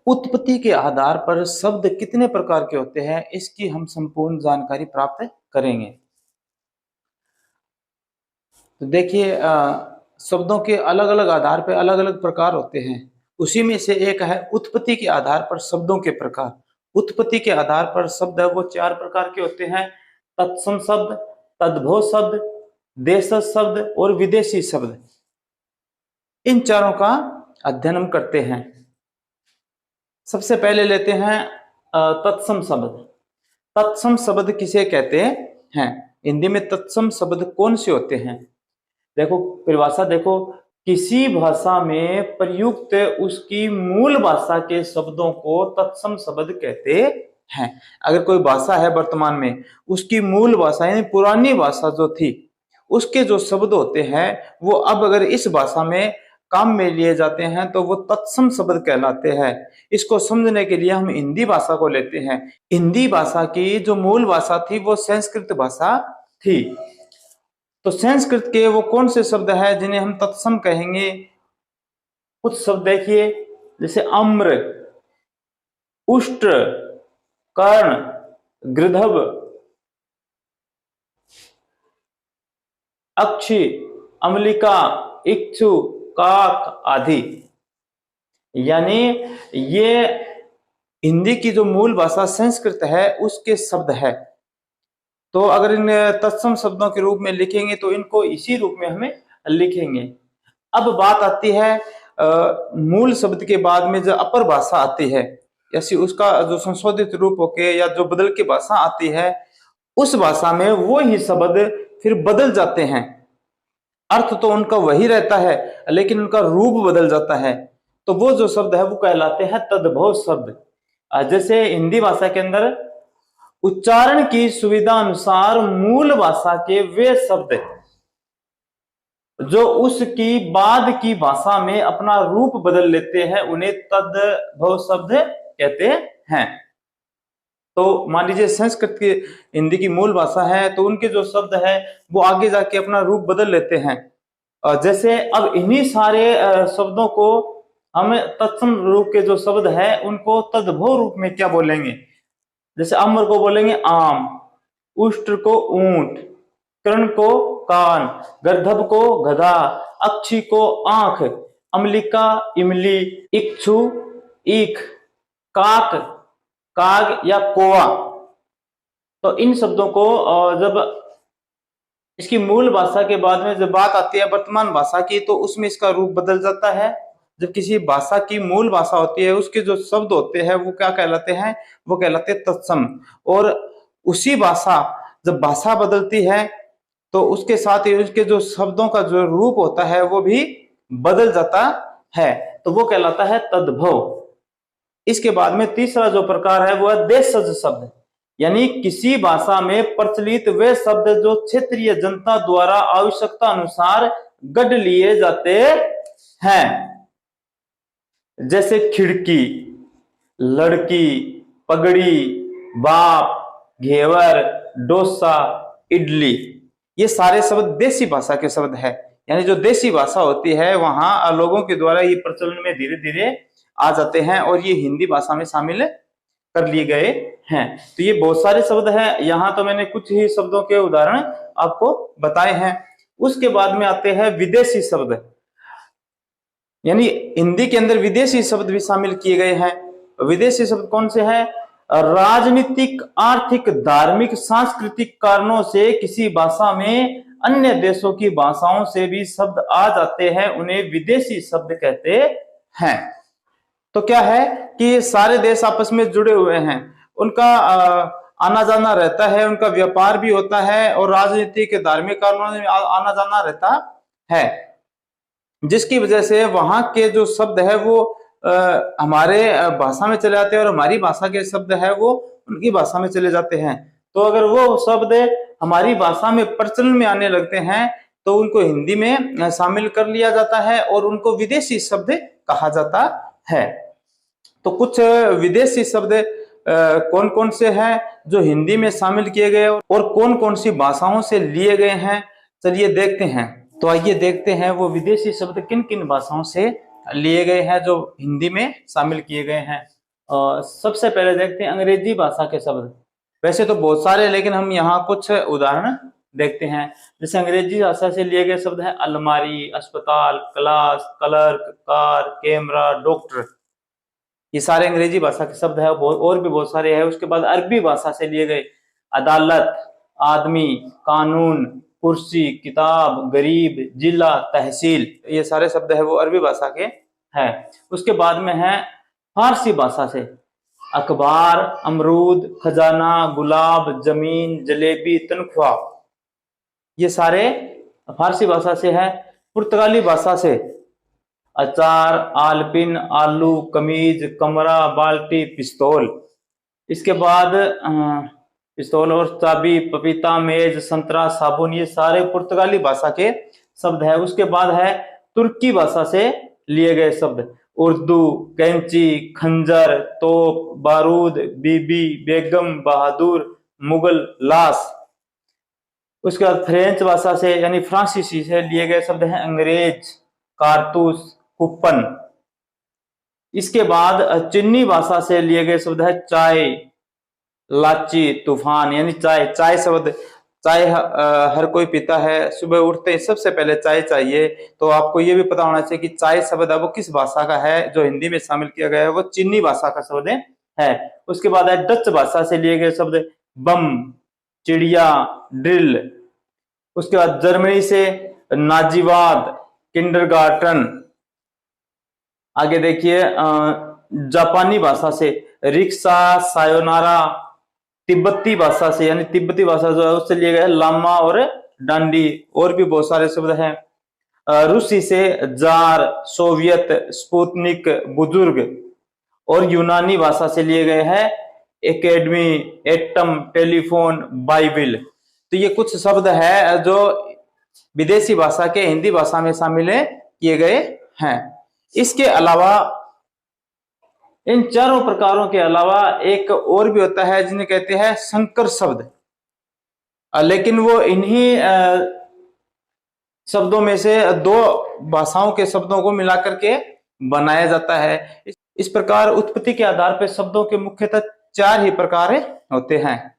उत्पत्ति के आधार पर शब्द कितने प्रकार के होते हैं, इसकी हम संपूर्ण जानकारी प्राप्त करेंगे। तो देखिए, शब्दों के अलग अलग आधार पर अलग अलग प्रकार होते हैं। उसी में से एक है उत्पत्ति के आधार पर शब्दों के प्रकार। उत्पत्ति के आधार पर शब्द है वो 4 प्रकार के होते हैं: तत्सम शब्द, तद्भव शब्द, देशज शब्द और विदेशी शब्द। इन चारों का अध्ययन हम करते हैं। सबसे पहले लेते हैं तत्सम शब्द। तत्सम शब्द किसे कहते हैं? हिंदी में तत्सम शब्द कौन से होते हैं? देखो परिभाषा देखो, किसी भाषा में प्रयुक्त उसकी मूल भाषा के शब्दों को तत्सम शब्द कहते हैं। अगर कोई भाषा है वर्तमान में, उसकी मूल भाषा यानी पुरानी भाषा जो थी, उसके जो शब्द होते हैं वो अब अगर इस भाषा में काम में लिए जाते हैं तो वो तत्सम शब्द कहलाते हैं। इसको समझने के लिए हम हिंदी भाषा को लेते हैं। हिंदी भाषा की जो मूल भाषा थी वो संस्कृत भाषा थी। तो संस्कृत के वो कौन से शब्द हैं जिन्हें हम तत्सम कहेंगे? कुछ शब्द देखिए, जैसे अम्र, उष्ट्र, कर्ण, गृधव, अक्षी, अम्लिका, इक्षु, काक आदि। यानी ये हिंदी की जो मूल भाषा संस्कृत है उसके शब्द है। तो अगर इन तत्सम शब्दों के रूप में लिखेंगे तो इनको इसी रूप में हमें लिखेंगे। अब बात आती है मूल शब्द के बाद में जो अपर भाषा आती है, ऐसी उसका जो संशोधित रूप होके या जो बदल के भाषा आती है, उस भाषा में वो ही शब्द फिर बदल जाते हैं। अर्थ तो उनका वही रहता है लेकिन उनका रूप बदल जाता है। तो वो जो शब्द है वो कहलाते हैं तद्भव शब्द। जैसे हिंदी भाषा के अंदर उच्चारण की सुविधा अनुसार मूल भाषा के वे शब्द जो उसकी बाद की भाषा में अपना रूप बदल लेते हैं उन्हें तद्भव शब्द कहते हैं। तो मान लीजिए संस्कृत की हिंदी की मूल भाषा है तो उनके जो शब्द है वो आगे जाके अपना रूप बदल लेते हैं। जैसे अब इन्हीं सारे शब्दों को हम तत्सम रूप के जो शब्द है उनको तद्भव रूप में क्या बोलेंगे? जैसे अम्र को बोलेंगे आम, उष्ट्र को ऊंट, कर्ण को कान, गर्दभ को गधा, अक्षी को आंख, अम्लिका इमली, इक्षु ईख, काक काग या कोवा। तो इन शब्दों को जब इसकी मूल भाषा के बाद में जब बात आती है वर्तमान भाषा की तो उसमें इसका रूप बदल जाता है। जब किसी भाषा की मूल भाषा होती है उसके जो शब्द होते हैं वो क्या कहलाते हैं? वो कहलाते हैं तत्सम। और उसी भाषा जब भाषा बदलती है तो उसके साथ ही उसके जो शब्दों का जो रूप होता है वो भी बदल जाता है, तो वो कहलाता है तद्भव। इसके बाद में तीसरा जो प्रकार है वो है देशज शब्द। यानी किसी भाषा में प्रचलित वे शब्द जो क्षेत्रीय जनता द्वारा आवश्यकता अनुसार गढ़ लिए जाते हैं। जैसे खिड़की, लड़की, पगड़ी, बाप, घेवर, डोसा, इडली, ये सारे शब्द देसी भाषा के शब्द है। यानी जो देसी भाषा होती है वहां लोगों के द्वारा ये प्रचलन में धीरे धीरे आ जाते हैं और ये हिंदी भाषा में शामिल कर लिए गए हैं। तो ये बहुत सारे शब्द हैं, यहाँ तो मैंने कुछ ही शब्दों के उदाहरण आपको बताए हैं। उसके बाद में आते हैं विदेशी शब्द। यानी हिंदी के अंदर विदेशी शब्द भी शामिल किए गए हैं। विदेशी शब्द कौन से हैं? राजनीतिक, आर्थिक, धार्मिक, सांस्कृतिक कारणों से किसी भाषा में अन्य देशों की भाषाओं से भी शब्द आ जाते हैं, उन्हें विदेशी शब्द कहते हैं। तो क्या है कि सारे देश आपस में जुड़े हुए हैं, उनका आना जाना रहता है, उनका व्यापार भी होता है और राजनीतिक, धार्मिक कारणों से आना जाना रहता है, जिसकी वजह से वहां के जो शब्द है वो हमारे भाषा में चले जाते हैं और हमारी भाषा के शब्द है वो उनकी भाषा में चले जाते हैं। तो अगर वो शब्द हमारी भाषा में प्रचलन में आने लगते हैं तो उनको हिंदी में शामिल कर लिया जाता है और उनको विदेशी शब्द कहा जाता है। तो कुछ विदेशी शब्द कौन कौन से हैं जो हिंदी में शामिल किए गए और कौन कौन सी भाषाओं से लिए गए हैं, चलिए देखते हैं। तो आइए देखते हैं वो विदेशी शब्द किन किन भाषाओं से लिए गए हैं जो हिंदी में शामिल किए गए हैं। सबसे पहले देखते हैं अंग्रेजी भाषा के शब्द। वैसे तो बहुत सारे, लेकिन हम यहाँ कुछ उदाहरण देखते हैं। जैसे अंग्रेजी भाषा से लिए गए शब्द हैं अलमारी, अस्पताल, class, clerk, car, camera, doctor. ये सारे अंग्रेजी भाषा के शब्द है, और भी बहुत सारे हैं। उसके बाद अरबी भाषा से लिए गए अदालत, आदमी, कानून, कुर्सी, किताब, गरीब, जिला, तहसील, ये सारे शब्द है वो अरबी भाषा के हैं। उसके बाद में है फारसी भाषा से अखबार, अमरूद, खजाना, गुलाब, जमीन, जलेबी, तनख्वाह, ये सारे फारसी भाषा से है। पुर्तगाली भाषा से अचार, आलपिन, आलू, कमीज, कमरा, बाल्टी, पिस्तौल। इसके बाद पिस्तौल और चाबी, पपीता, मेज, संतरा, साबुन, ये सारे पुर्तगाली भाषा के शब्द है। उसके बाद है तुर्की भाषा से लिए गए शब्द उर्दू, कैंची, खंजर, तोप, बारूद, बीबी, बेगम, बहादुर, मुगल, लाश। उसके बाद फ्रेंच भाषा से यानी फ्रांसीसी से लिए गए शब्द हैं अंग्रेज, कारतूस, कुपन। इसके बाद चीनी भाषा से लिए गए शब्द है चाय, लाची, तूफान, यानी चाय। चाय शब्द, चाय हर कोई पीता है, सुबह उठते ही सबसे पहले चाय चाहिए। तो आपको ये भी पता होना चाहिए कि चाय शब्द है वो किस भाषा का है। जो हिंदी में शामिल किया गया है वो चीनी भाषा का शब्द है। उसके बाद है डच भाषा से लिए गए शब्द बम, चिड़िया, ड्रिल। उसके बाद जर्मनी से नाजीवाद, किंडरगार्टन। आगे देखिए जापानी भाषा से रिक्शा, सायोनारा। तिब्बती भाषा से यानी तिब्बती भाषा जो है उससे लिए गए लामा और डांडी। और भी बहुत सारे शब्द हैं। रूसी से जार, सोवियत, स्पुतनिक, बुजुर्ग। और यूनानी भाषा से लिए गए हैं एकेडमी, एटम, टेलीफोन, बाइबिल। तो ये कुछ शब्द है जो विदेशी भाषा के हिंदी भाषा में शामिल किए गए हैं। इसके अलावा इन चारों प्रकारों के अलावा एक और भी होता है जिन्हें कहते हैं संकर शब्द। लेकिन वो इन्हीं शब्दों में से दो भाषाओं के शब्दों को मिलाकर के बनाया जाता है। इस प्रकार उत्पत्ति के आधार पर शब्दों के मुख्यतः चार ही प्रकार होते हैं।